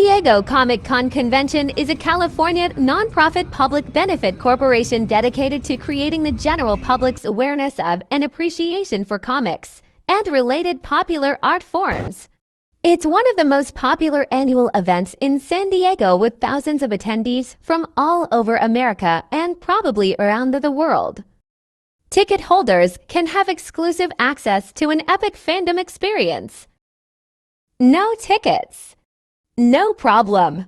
Diego Comic-Con Convention is a California nonprofit public benefit corporation dedicated to creating the general public's awareness of and appreciation for comics and related popular art forms. It's one of the most popular annual events in San Diego, with thousands of attendees from all over America and probably around the world. Ticket holders can have exclusive access to an epic fandom experience. No tickets? No problem.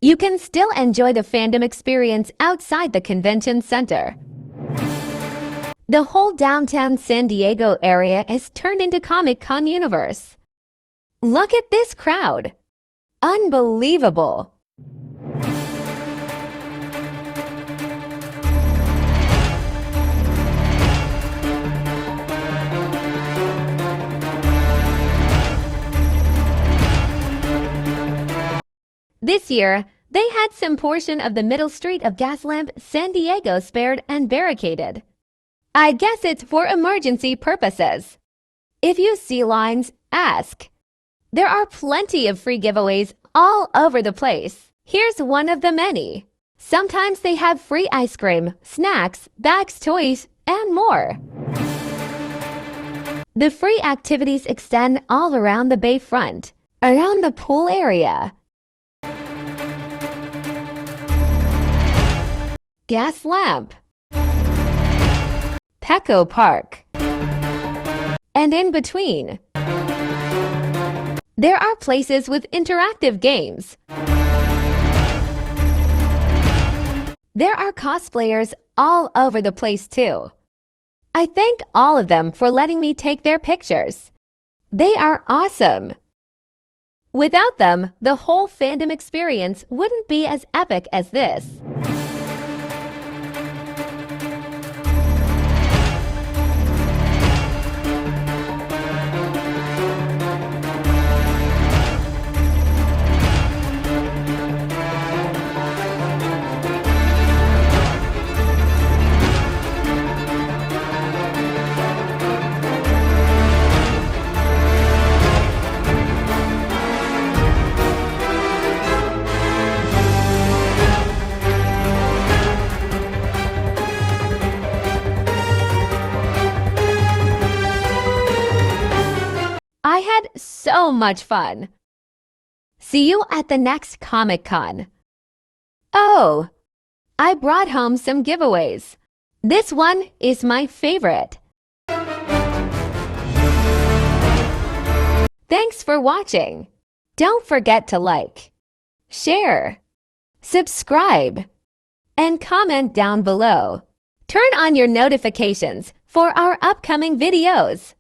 You can still enjoy the fandom experience outside the convention center. The whole downtown San Diego area is turned into Comic-Con universe. Look at this crowd. Unbelievable. This year, they had some portion of the middle street of Gaslamp, San Diego spared and barricaded. I guess it's for emergency purposes. If you see lines, ask. There are plenty of free giveaways all over the place. Here's one of the many. Sometimes they have free ice cream, snacks, bags, toys, and more. The free activities extend all around the bayfront, around the pool area, Gaslamp, Petco Park, and in between. There are places with interactive games. There are cosplayers all over the place too. I thank all of them for letting me take their pictures. They are awesome. Without them, the whole fandom experience wouldn't be as epic as this. I had so much fun. See you at the next Comic-Con. Oh, I brought home some giveaways. This one is my favorite. Thanks for watching. Don't forget to like, share, subscribe, and comment down below. Turn on your notifications for our upcoming videos.